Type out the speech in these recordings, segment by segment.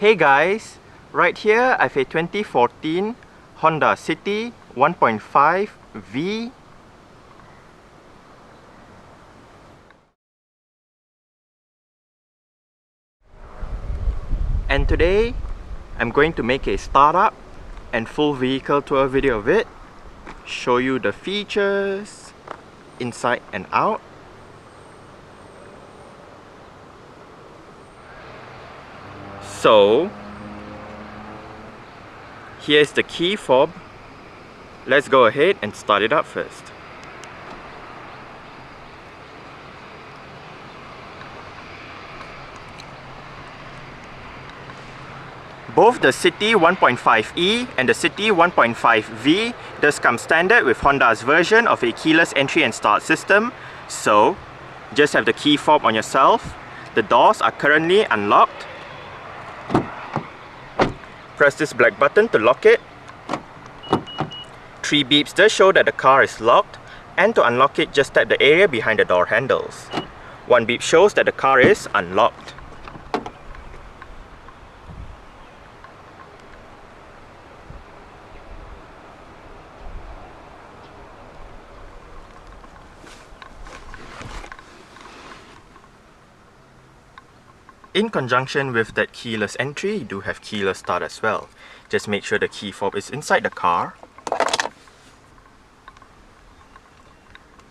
Hey guys, right here I have a 2014 Honda City 1.5 V. And today I'm going to make a startup and full vehicle tour video of it, show you the features inside and out. So here's the key fob. Let's go ahead and start it up first. Both the City 1.5e and the City 1.5v does come standard with Honda's version of a keyless entry and start system. So just have the key fob on yourself. The doors are currently unlocked. Press this black button to lock it. 3 beeps does show that the car is locked, and to unlock it, just tap the area behind the door handles. 1 beep shows that the car is unlocked. In conjunction with that keyless entry, you do have keyless start as well. Just make sure the key fob is inside the car.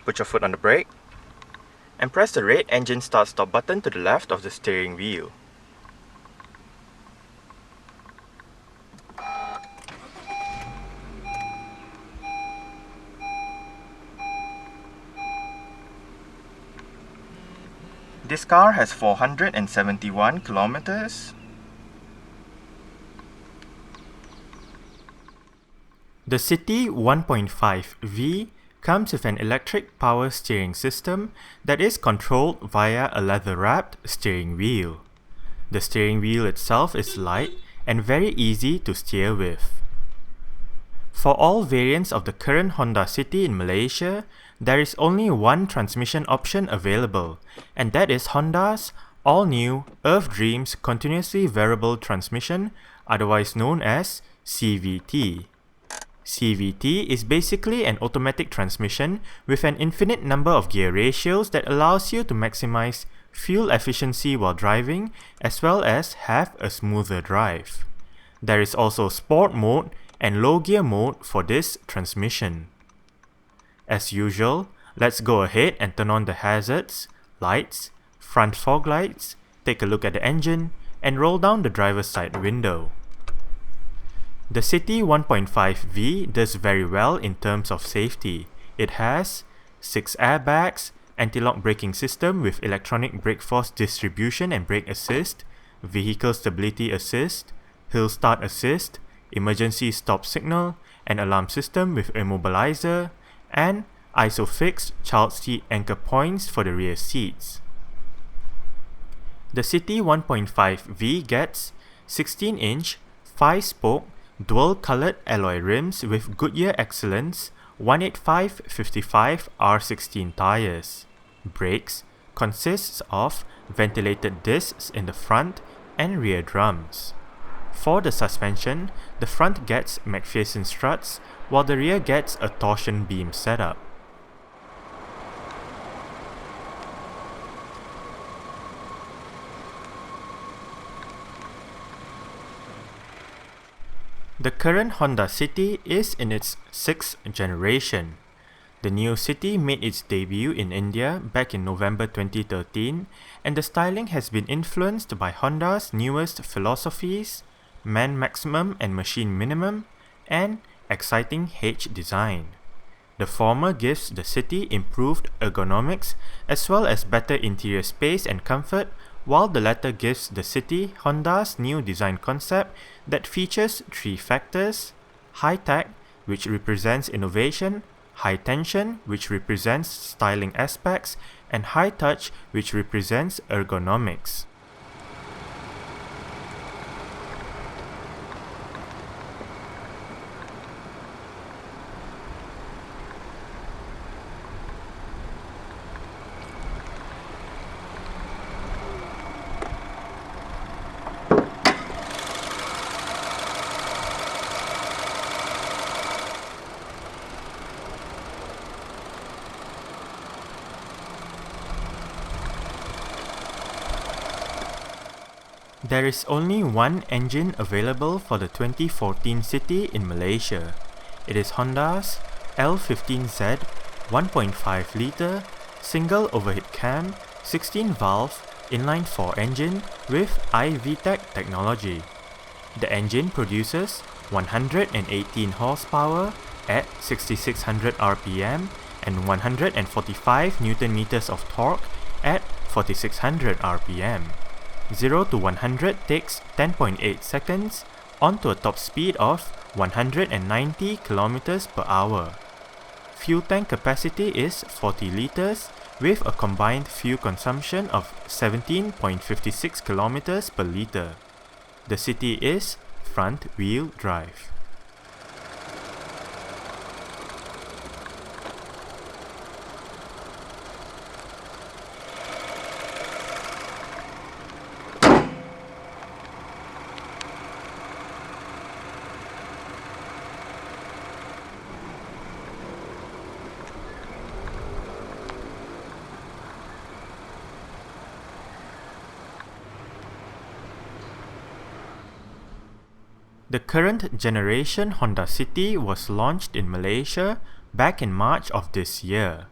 Put your foot on the brake and press the red engine start stop button to the left of the steering wheel. This car has 471 kilometers. The City 1.5V comes with an electric power steering system that is controlled via a leather-wrapped steering wheel. The steering wheel itself is light and very easy to steer with. For all variants of the current Honda City in Malaysia, there is only one transmission option available, and that is Honda's all-new Earth Dreams Continuously Variable Transmission, otherwise known as CVT. CVT is basically an automatic transmission with an infinite number of gear ratios that allows you to maximize fuel efficiency while driving, as well as have a smoother drive. There is also Sport mode and low gear mode for this transmission. As usual, let's go ahead and turn on the hazards, lights, front fog lights, take a look at the engine, and roll down the driver's side window. The City 1.5V does very well in terms of safety. It has 6 airbags, anti-lock braking system with electronic brake force distribution and brake assist, vehicle stability assist, hill start assist, emergency stop signal, an alarm system with immobilizer, and ISOFIX child seat anchor points for the rear seats. The City 1.5V gets 16-inch, 5-spoke, dual-colored alloy rims with Goodyear Excellence 185/55 R16 tires. Brakes consists of ventilated discs in the front and rear drums. For the suspension, the front gets McPherson struts, while the rear gets a torsion beam setup. The current Honda City is in its 6th generation. The new City made its debut in India back in November 2013, and the styling has been influenced by Honda's newest philosophies, Man Maximum and Machine Minimum, and Exciting H design. The former gives the City improved ergonomics as well as better interior space and comfort, while the latter gives the City Honda's new design concept that features 3 factors: high tech, which represents innovation, high tension, which represents styling aspects, and high touch, which represents ergonomics. There is only one engine available for the 2014 City in Malaysia. It is Honda's L15Z 1.5-litre single overhead cam 16-valve inline-4 engine with iVTEC technology. The engine produces 118 horsepower at 6600 rpm and 145 Nm of torque at 4600 rpm. 0 to 100 takes 10.8 seconds onto a top speed of 190 km per hour. Fuel tank capacity is 40 liters with a combined fuel consumption of 17.56 km per liter. The City is front-wheel drive. The current generation Honda City was launched in Malaysia back in March of this year.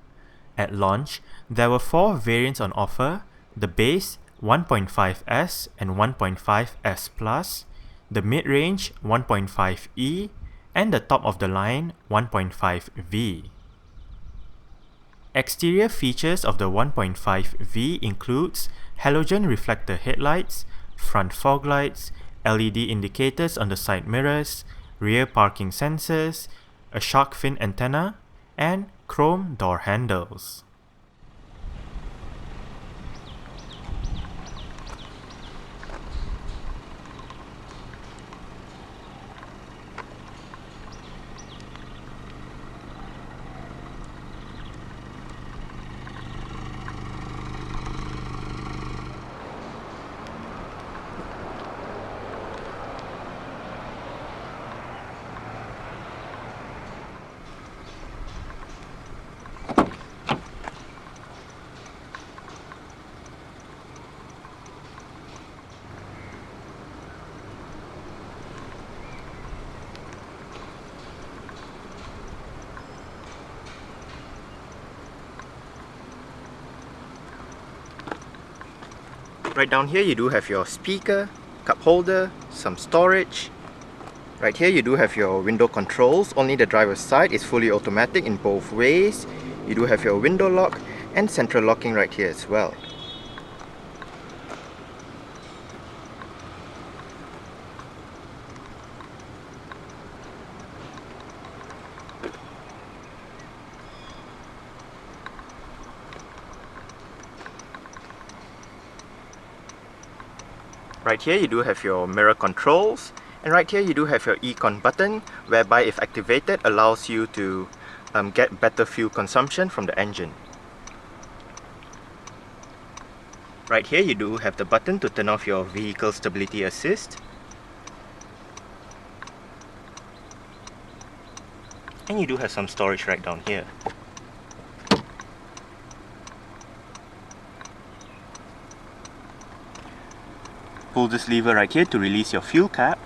At launch, there were 4 variants on offer: the base 1.5S and 1.5S Plus, the mid-range 1.5E, and the top-of-the-line 1.5V. Exterior features of the 1.5V includes halogen reflector headlights, front fog lights, LED indicators on the side mirrors, rear parking sensors, a shark fin antenna, and chrome door handles. Right down here you do have your speaker, cup holder, some storage. Right here you do have your window controls. Only the driver's side is fully automatic in both ways. You do have your window lock and central locking right here as well. Right here you do have your mirror controls, and right here you do have your Econ button, whereby if activated allows you to get better fuel consumption from the engine. Right here you do have the button to turn off your vehicle stability assist. And you do have some storage right down here. Pull this lever right here to release your fuel cap.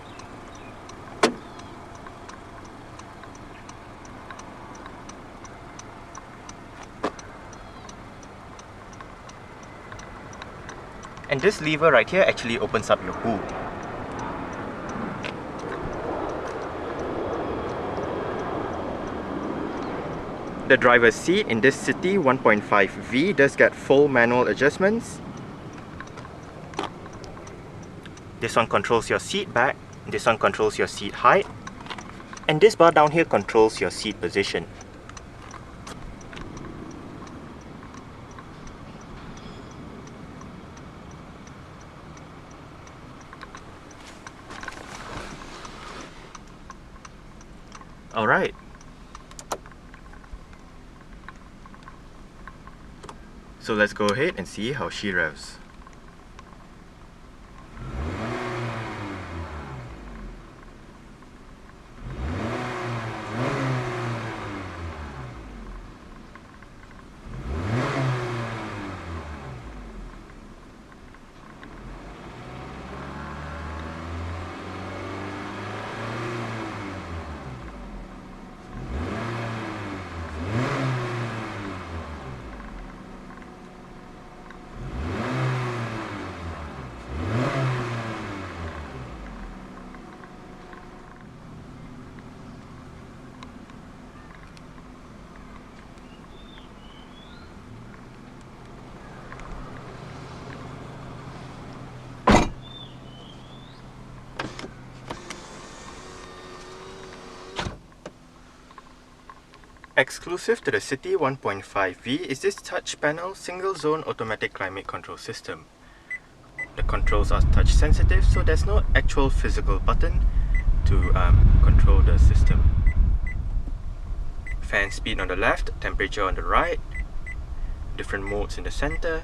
And this lever right here actually opens up your hood. The driver's seat in this City 1.5V does get full manual adjustments. This one controls your seat back, this one controls your seat height, and this bar down here controls your seat position. Alright. So let's go ahead and see how she revs. Exclusive to the City 1.5V is this touch panel single zone automatic climate control system. The controls are touch sensitive, so there's no actual physical button to control the system. Fan speed on the left, temperature on the right, different modes in the center,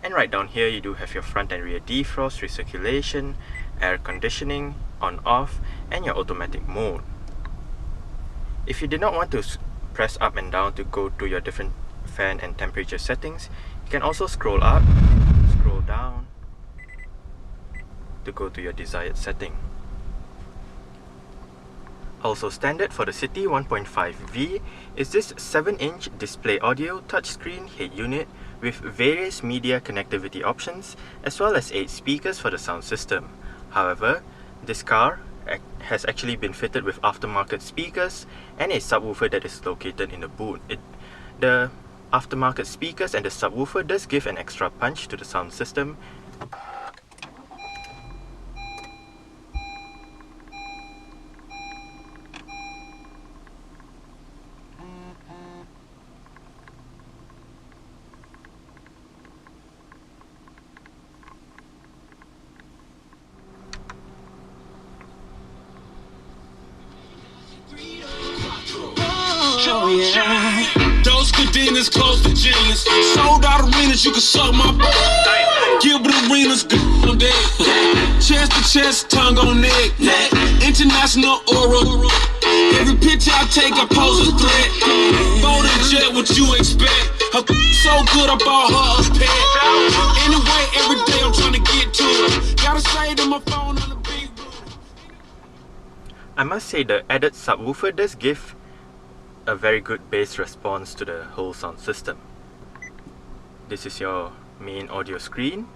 and right down here you do have your front and rear defrost, recirculation, air conditioning, on off, and your automatic mode. If you did not want to press up and down to go to your different fan and temperature settings, you can also scroll up, scroll down to go to your desired setting. Also standard for the City 1.5V is this 7-inch display audio touchscreen head unit with various media connectivity options as well as 8 speakers for the sound system. However, this car has actually been fitted with aftermarket speakers and a subwoofer that is located in the boot. The aftermarket speakers and the subwoofer does give an extra punch to the sound system. Oh yeah. Those cadenas close to genius. Sold out arenas, you can suck my Gilbert arenas, good on deck. Chest to chest, tongue on neck. International oral. Every picture I take, I pose a threat. Phone and jet, what you expect? Her so good, I bought her a pet. Anyway, every day I'm trying to get to it. Gotta say to my phone on the big room. I must say the added subwoofer does give a very good bass response to the whole sound system. This is your main audio screen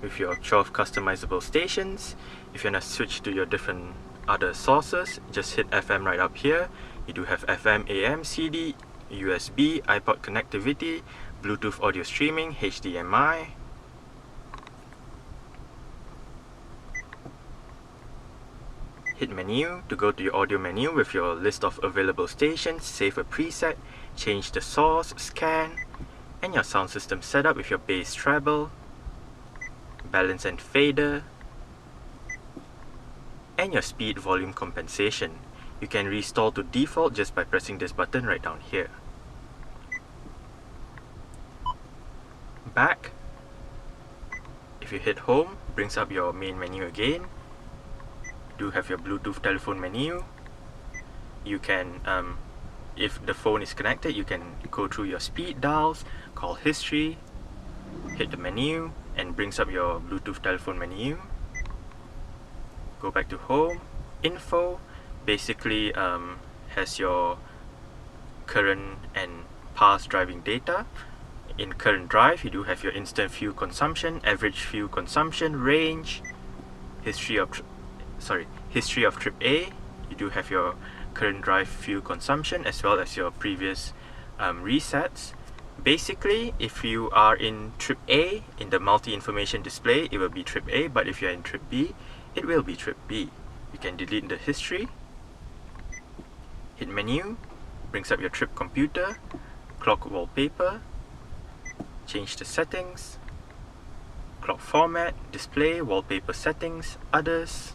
with your 12 customizable stations. If you want to switch to your different other sources, just hit FM right up here. You do have FM, AM, CD, USB, iPod connectivity, Bluetooth audio streaming, HDMI. Hit menu to go to your audio menu with your list of available stations, save a preset, change the source, scan, and your sound system setup with your bass treble, balance and fader, and your speed volume compensation. You can restore to default just by pressing this button right down here. Back, if you hit home, brings up your main menu again. Do have your Bluetooth telephone menu. You can, if the phone is connected, you can go through your speed dials, call history, hit the menu, and brings up your Bluetooth telephone menu. Go back to home, info, basically has your current and past driving data. In current drive, you do have your instant fuel consumption, average fuel consumption, range, history of trip A. You do have your current drive fuel consumption as well as your previous resets. Basically, if you are in trip A, in the multi-information display, it will be trip A, but if you're in trip B, it will be trip B. You can delete the history, hit menu, brings up your trip computer, clock wallpaper, change the settings, clock format, display, wallpaper settings, others,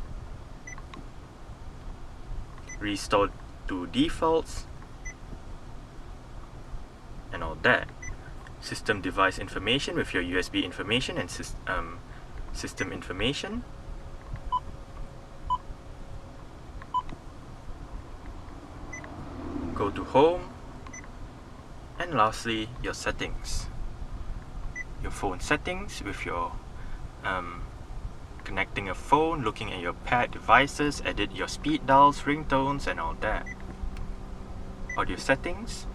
restore to defaults, and all that. System device information with your USB information and system information. Go to home, and lastly your settings. Your phone settings with your connecting a phone, looking at your paired devices, edit your speed dials, ringtones, and all that. Audio settings,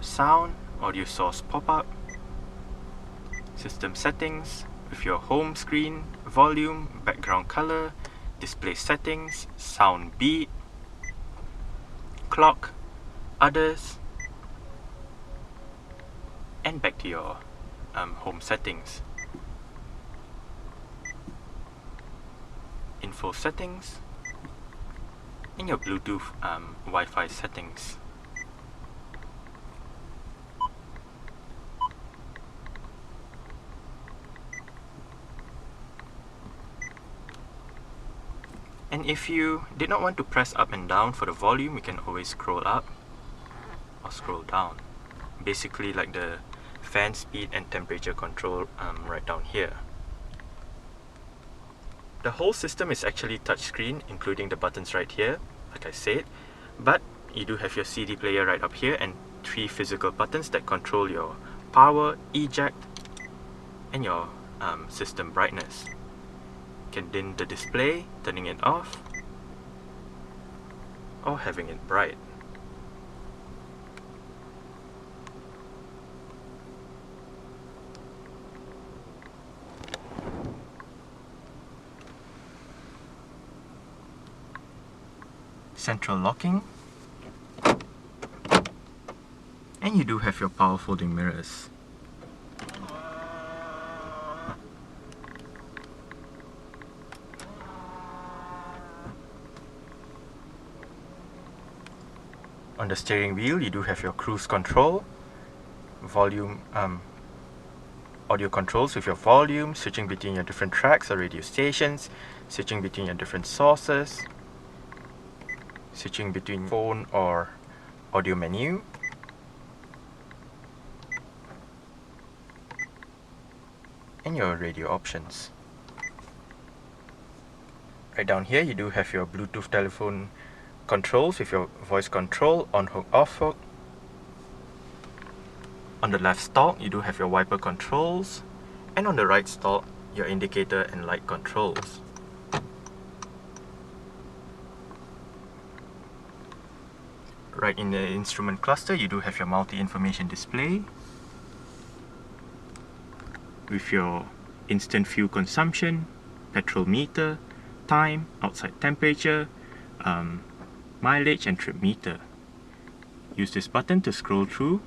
sound, audio source pop-up, system settings with your home screen, volume, background color, display settings, sound beat, clock, others, and back to your home settings. Info settings, and your Bluetooth Wi-Fi settings. And if you did not want to press up and down for the volume, you can always scroll up or scroll down. Basically like the fan speed and temperature control right down here. The whole system is actually touchscreen, including the buttons right here, like I said, but you do have your CD player right up here and 3 physical buttons that control your power, eject, and your system brightness. You can dim the display, turning it off, or having it bright. Central locking, and you do have your power folding mirrors. On the steering wheel, you do have your cruise control, volume, audio controls with your volume, switching between your different tracks or radio stations, switching between your different sources, switching between phone or audio menu, and your radio options. Right down here you do have your Bluetooth telephone controls with your voice control, on hook, off hook. On the left stalk you do have your wiper controls, and on the right stalk your indicator and light controls. Right in the instrument cluster you do have your multi-information display with your instant fuel consumption, petrol meter, time, outside temperature, mileage and trip meter. Use this button to scroll through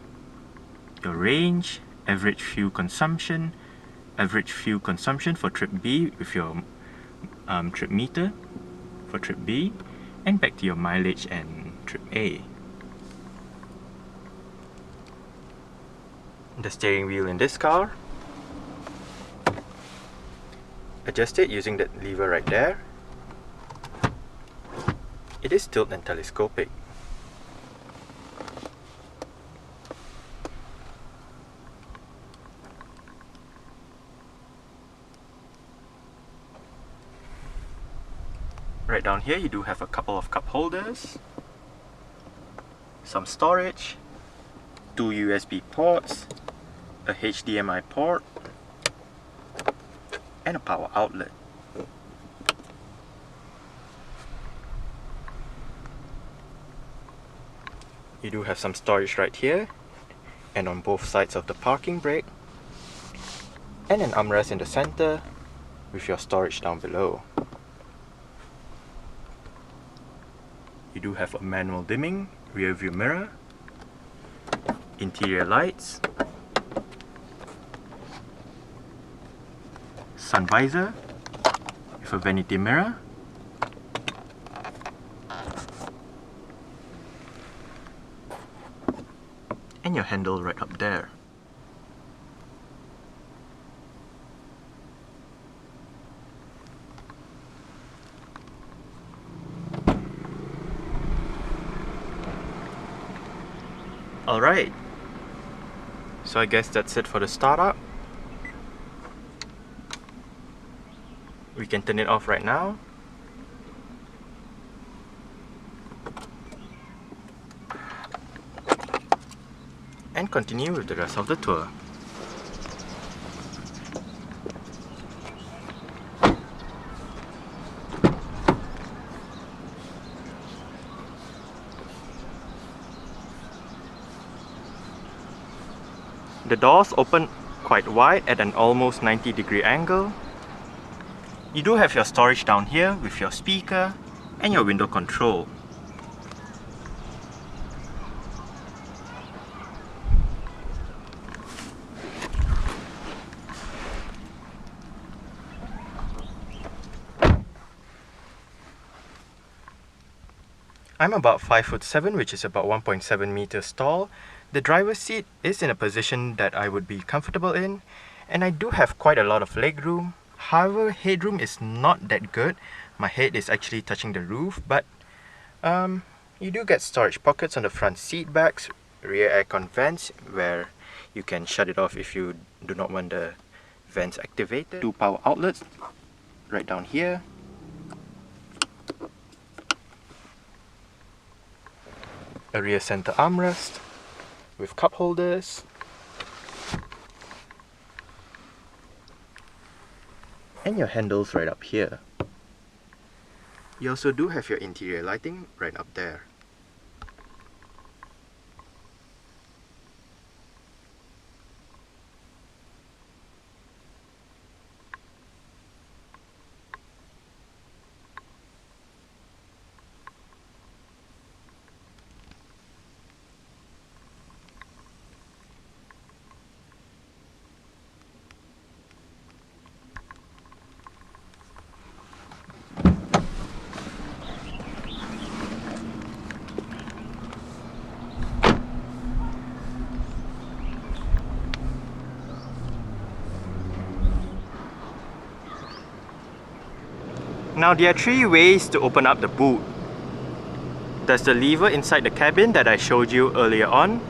your range, average fuel consumption for trip B with your trip meter for trip B, and back to your mileage and trip A. The steering wheel in this car, adjust it using that lever right there. It is tilt and telescopic. Right down here you do have a couple of cup holders, some storage, 2 USB ports, a HDMI port, and a power outlet. You do have some storage right here and on both sides of the parking brake, and an armrest in the center with your storage down below. You do have a manual dimming rear view mirror, interior lights, sun visor with a vanity mirror, and your handle right up there. Alright, so I guess that's it for the startup. We can turn it off right now. And continue with the rest of the tour. The doors open quite wide at an almost 90-degree angle. You do have your storage down here with your speaker and your window control. I'm about 5'7", which is about 1.7 meters tall. The driver's seat is in a position that I would be comfortable in, and I do have quite a lot of leg room, However, headroom is not that good. My head is actually touching the roof, but you do get storage pockets on the front seat backs, rear aircon vents where you can shut it off if you do not want the vents activated. 2 power outlets right down here. A rear center armrest with cup holders. And your handles right up here. You also do have your interior lighting right up there. Now there are 3 ways to open up the boot. There's the lever inside the cabin that I showed you earlier on.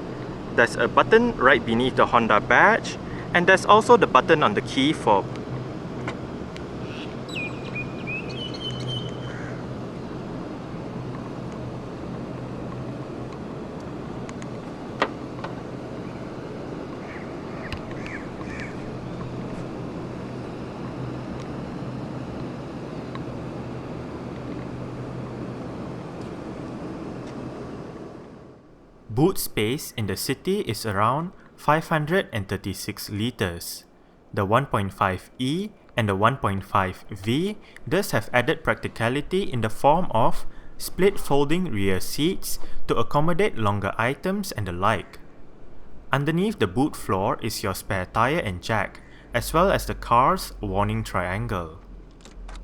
There's a button right beneath the Honda badge. And there's also the button on the key fob. Boot space in the city is around 536 liters. The 1.5e and the 1.5v thus have added practicality in the form of split folding rear seats to accommodate longer items and the like. Underneath the boot floor is your spare tire and jack, as well as the car's warning triangle.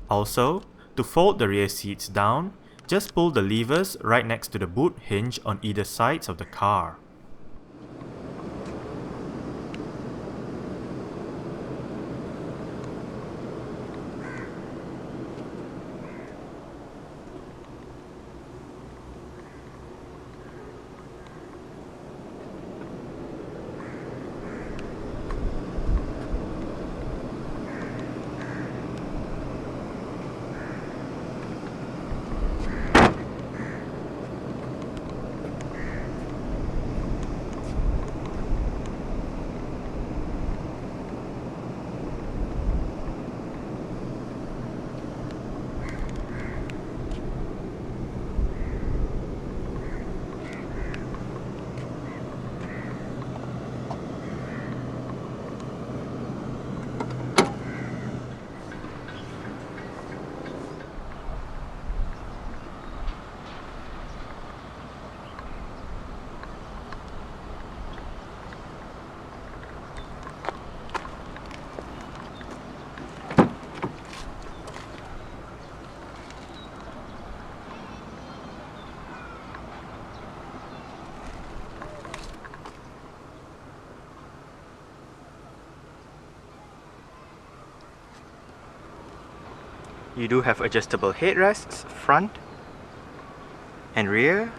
Also, to fold the rear seats down, just pull the levers right next to the boot hinge on either sides of the car. You do have adjustable headrests, front and rear.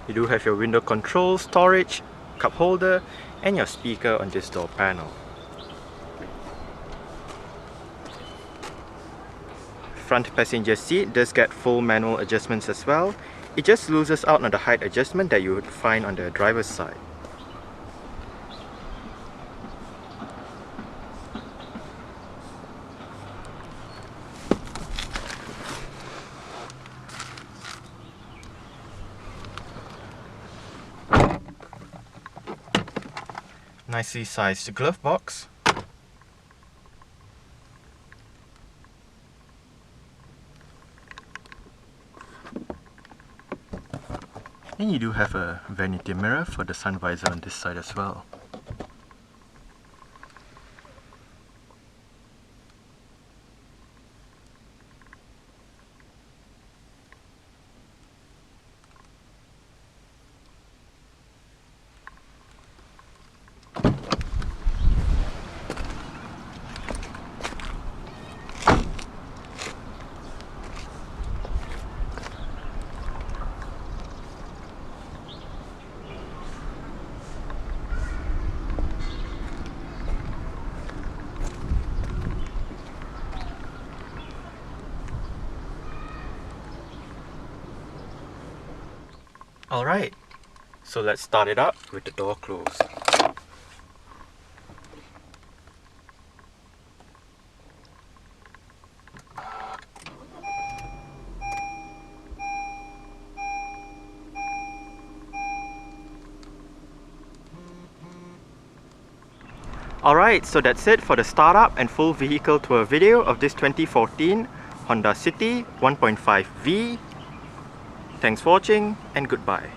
You do have your window control, storage, cup holder, and your speaker on this door panel. Front passenger seat does get full manual adjustments as well. It just loses out on the height adjustment that you would find on the driver's side. Nicely sized glove box. And you do have a vanity mirror for the sun visor on this side as well. Alright, so let's start it up with the door closed. Alright, so that's it for the startup and full vehicle tour video of this 2014 Honda City 1.5V. Thanks for watching and goodbye.